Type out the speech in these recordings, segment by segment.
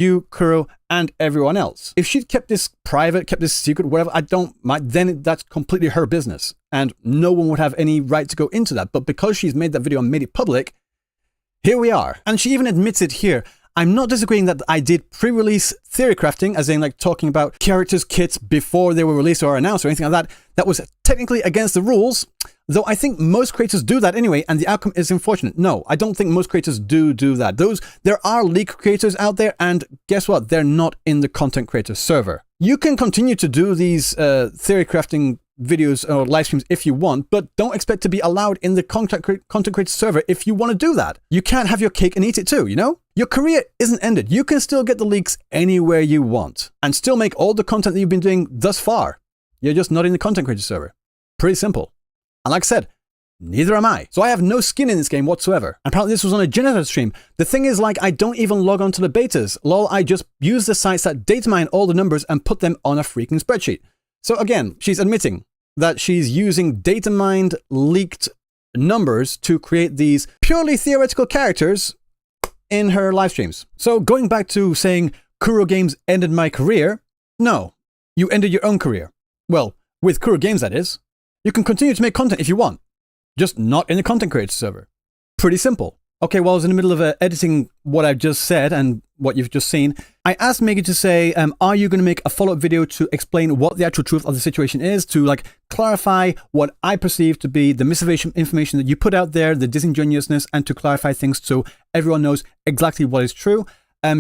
you, Kuro, and everyone else. If she'd kept this private, kept this secret, whatever, then that's completely her business. And no one would have any right to go into that. But because she's made that video and made it public, here we are. And she even admits it here. I'm not disagreeing that I did pre-release theory crafting, as in like talking about characters' kits before they were released or announced or anything like that. That was technically against the rules, though I think most creators do that anyway, and the outcome is unfortunate. No, I don't think most creators do that. There are leak creators out there, and guess what? They're not in the content creator server. You can continue to do these theory crafting videos or live streams if you want, but don't expect to be allowed in the content creator server if you want to do that. You can't have your cake and eat it too, you know? Your career isn't ended. You can still get the leaks anywhere you want and still make all the content that you've been doing thus far. You're just not in the content creator server. Pretty simple. And like I said, neither am I. So I have no skin in this game whatsoever. And apparently this was on a generator stream. The thing is, like, I don't even log on to the betas. Lol, I just use the sites that data mine all the numbers and put them on a freaking spreadsheet. So again, she's admitting that she's using data mined leaked numbers to create these purely theoretical characters in her live streams. So going back to saying Kurogames ended my career, no, you ended your own career. Well, with Kurogames that is. You can continue to make content if you want, just not in the content creator server. Pretty simple. Okay, well, I was in the middle of editing what I've just said and what you've just seen. I asked Maygi to say, are you going to make a follow-up video to explain what the actual truth of the situation is, to like clarify what I perceive to be the misinformation that you put out there, the disingenuousness, and to clarify things so everyone knows exactly what is true.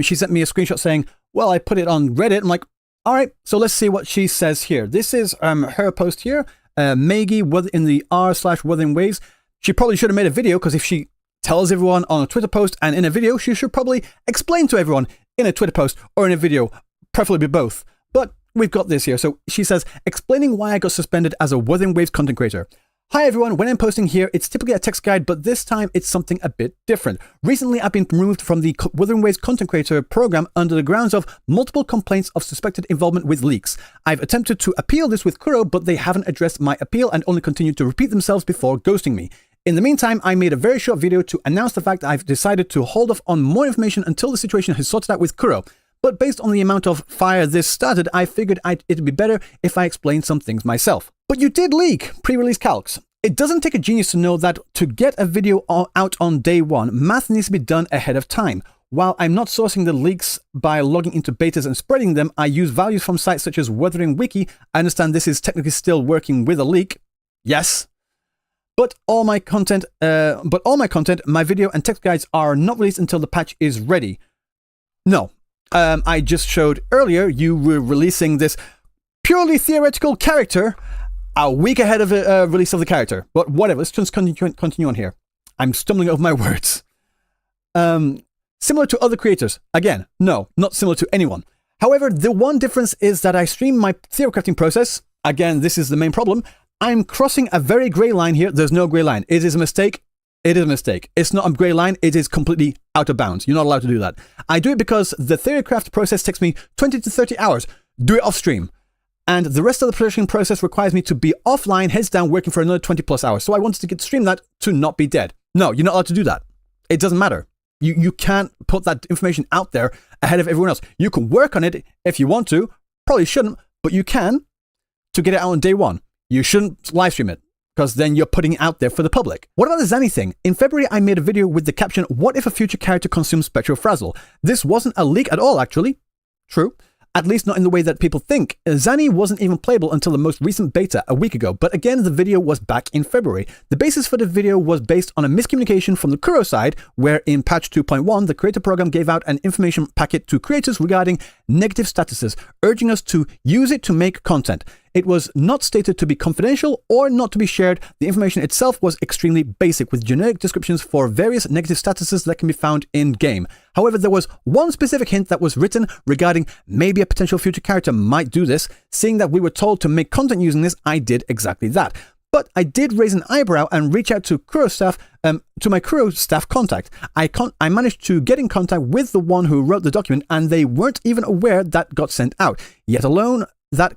She sent me a screenshot saying, well, I put it on Reddit. I'm like, all right, so let's see what she says here. This is her post here, Maygi in the r/Wuthering Waves. She probably should have made a video, because if she tells everyone on a Twitter post and in a video, she should probably explain to everyone in a Twitter post or in a video, preferably both. But we've got this here. So she says, explaining why I got suspended as a Wuthering Waves content creator. Hi everyone, when I'm posting here, it's typically a text guide, but this time it's something a bit different. Recently, I've been removed from the Wuthering Waves content creator program under the grounds of multiple complaints of suspected involvement with leaks. I've attempted to appeal this with Kuro, but they haven't addressed my appeal and only continue to repeat themselves before ghosting me. In the meantime, I made a very short video to announce the fact that I've decided to hold off on more information until the situation has sorted out with Kuro. But based on the amount of fire this started, I figured it'd be better if I explained some things myself. But you did leak pre-release calcs. It doesn't take a genius to know that to get a video out on day one, math needs to be done ahead of time. While I'm not sourcing the leaks by logging into betas and spreading them, I use values from sites such as Wuthering Wiki. I understand this is technically still working with a leak. Yes. But all my content, my video and text guides are not released until the patch is ready. No. I just showed earlier you were releasing this purely theoretical character a week ahead of the release of the character. But whatever, let's just continue on here. I'm stumbling over my words. Similar to other creators. Again, no, not similar to anyone. However, the one difference is that I stream my theory crafting process. Again, this is the main problem. I'm crossing a very grey line here. There's no grey line. It is a mistake. It is a mistake. It's not a grey line. It is completely out of bounds. You're not allowed to do that. I do it because the theory craft process takes me 20 to 30 hours. Do it off stream. And the rest of the production process requires me to be offline, heads down, working for another 20 plus hours. So I wanted to stream that to not be dead. No, you're not allowed to do that. It doesn't matter. You can't put that information out there ahead of everyone else. You can work on it if you want to. Probably shouldn't, but you can to get it out on day one. You shouldn't live stream it, because then you're putting it out there for the public. What about the Zani thing? In February, I made a video with the caption, what if a future character consumes spectrofrazzle? This wasn't a leak at all, actually. True. At least not in the way that people think. Zani wasn't even playable until the most recent beta a week ago, but again, the video was back in February. The basis for the video was based on a miscommunication from the Kuro side, where in patch 2.1, the creator program gave out an information packet to creators regarding negative statuses, urging us to use it to make content. It was not stated to be confidential or not to be shared. The information itself was extremely basic, with generic descriptions for various negative statuses that can be found in-game. However, there was one specific hint that was written regarding maybe a potential future character might do this. Seeing that we were told to make content using this, I did exactly that. But I did raise an eyebrow and reach out to Kuro staff, to my Kuro staff contact. I managed to get in contact with the one who wrote the document, and they weren't even aware that got sent out, yet alone that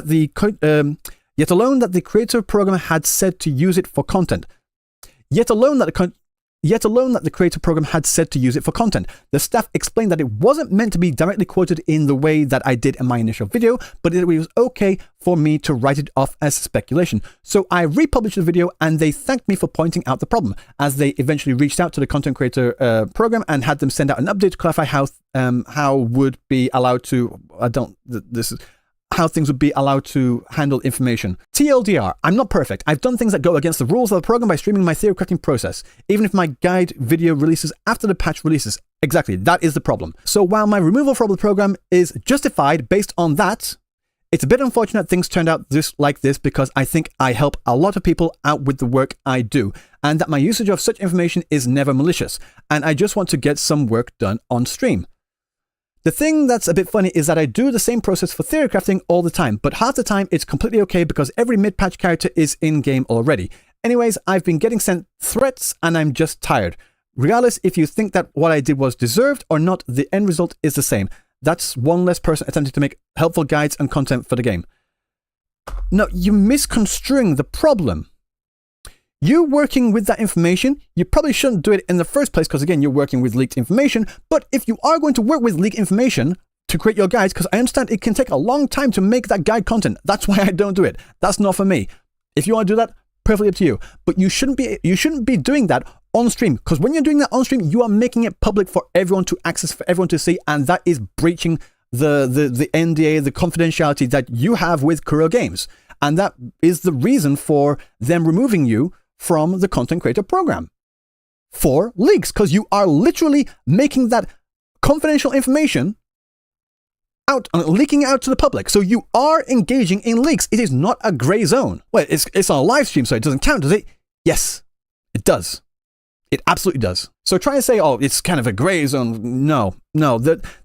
the creator program had said to use it for content. Yet alone that yet alone that the creator program had said to use it for content. The staff explained that it wasn't meant to be directly quoted in the way that I did in my initial video, but it was okay for me to write it off as speculation. So I republished the video and they thanked me for pointing out the problem, as they eventually reached out to the content creator program and had them send out an update to clarify how would be allowed to, how things would be allowed to handle information. TLDR, I'm not perfect. I've done things that go against the rules of the program by streaming my theory crafting process, even if my guide video releases after the patch releases. Exactly, that is the problem. So while my removal from the program is justified based on that, it's a bit unfortunate things turned out like this because I think I help a lot of people out with the work I do, and that my usage of such information is never malicious, and I just want to get some work done on stream. The thing that's a bit funny is that I do the same process for theory crafting all the time, but half the time it's completely okay because every mid-patch character is in-game already. Anyways, I've been getting sent threats and I'm just tired. Regardless if you think that what I did was deserved or not, the end result is the same. That's one less person attempting to make helpful guides and content for the game. No, you're misconstruing the problem. You working with that information, you probably shouldn't do it in the first place because, again, you're working with leaked information. But if you are going to work with leaked information to create your guides, because I understand it can take a long time to make that guide content. That's why I don't do it. That's not for me. If you want to do that, perfectly up to you. But you shouldn't be doing that on stream, because when you're doing that on stream, you are making it public for everyone to access, for everyone to see, and that is breaching the NDA, the confidentiality that you have with Kurogames. And that is the reason for them removing you from the content creator program for leaks, because you are literally making that confidential information out, leaking out to the public. So you are engaging in leaks. It is not a gray zone. Well, it's on a live stream, so it doesn't count, does it? Yes, it does. It absolutely does. So try to say, oh, it's kind of a gray zone. No,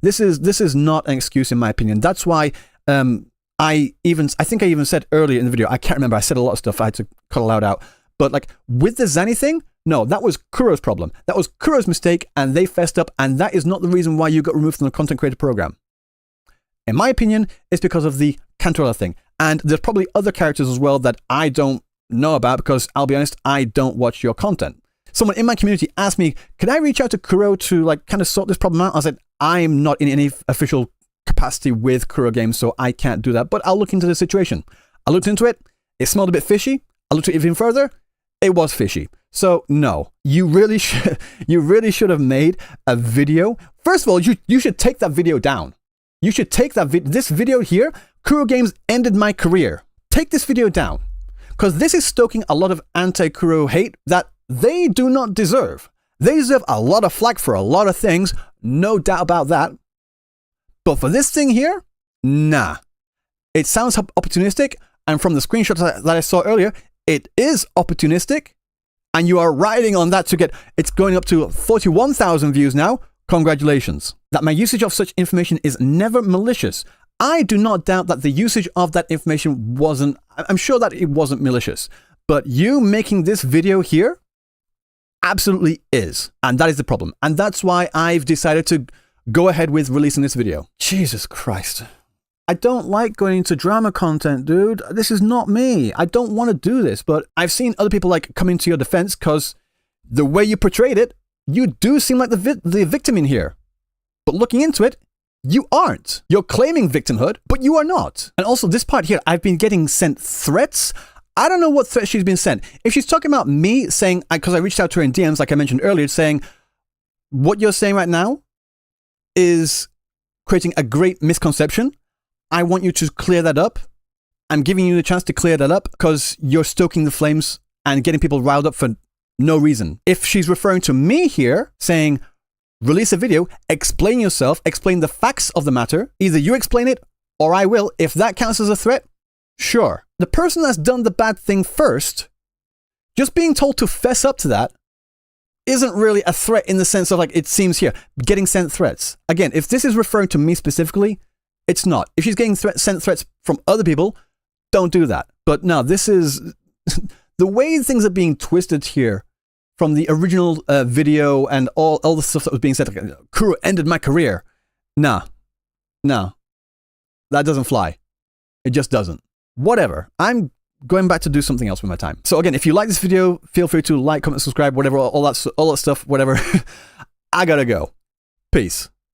this is not an excuse in my opinion. That's why I think I even said earlier in the video, I can't remember, I said a lot of stuff, I had to cut a lot out. But like with the Zanny thing, no, that was Kuro's problem. That was Kuro's mistake and they fessed up, and that is not the reason why you got removed from the content creator program. In my opinion, it's because of the Cantorella thing. And there's probably other characters as well that I don't know about because, I'll be honest, I don't watch your content. Someone in my community asked me, could I reach out to Kuro to like kind of sort this problem out? I said, I'm not in any official capacity with Kurogames, so I can't do that, but I'll look into the situation. I looked into it. It smelled a bit fishy. I looked at it even further. It was fishy. So no, you really should have made a video. First of all, you should take that video down. You should take this video here. Kurogames ended my career. Take this video down, because this is stoking a lot of anti-Kuro hate that they do not deserve. They deserve a lot of flack for a lot of things, no doubt about that. But for this thing here, nah. It sounds opportunistic, and from the screenshots that I saw earlier, it is opportunistic, and you are riding on that to get, it's going up to 41,000 views now. Congratulations. That my usage of such information is never malicious. I do not doubt that the usage of that information wasn't, I'm sure that it wasn't malicious, but you making this video here absolutely is. And that is the problem. And that's why I've decided to go ahead with releasing this video. Jesus Christ. I don't like going into drama content, dude. This is not me. I don't want to do this, but I've seen other people like coming to your defense because the way you portrayed it, you do seem like the victim in here. But looking into it, you aren't. You're claiming victimhood, but you are not. And also this part here, I've been getting sent threats. I don't know what threat she's been sent. If she's talking about me saying, because I reached out to her in DMs, like I mentioned earlier, saying, what you're saying right now is creating a great misconception. I want you to clear that up. I'm giving you the chance to clear that up because you're stoking the flames and getting people riled up for no reason. If she's referring to me here, saying, release a video, explain yourself, explain the facts of the matter, either you explain it or I will. If that counts as a threat, sure. The person that's done the bad thing first, just being told to fess up to that isn't really a threat in the sense of like it seems here, getting sent threats. Again, if this is referring to me specifically, it's not. If she's getting sent threats from other people, don't do that. But no, this is the way things are being twisted here from the original video and all the stuff that was being said. Like, Kuro ended my career. Nah, that doesn't fly. It just doesn't. Whatever. I'm going back to do something else with my time. So again, if you like this video, feel free to like, comment, subscribe, whatever, all that stuff, whatever. I gotta go. Peace.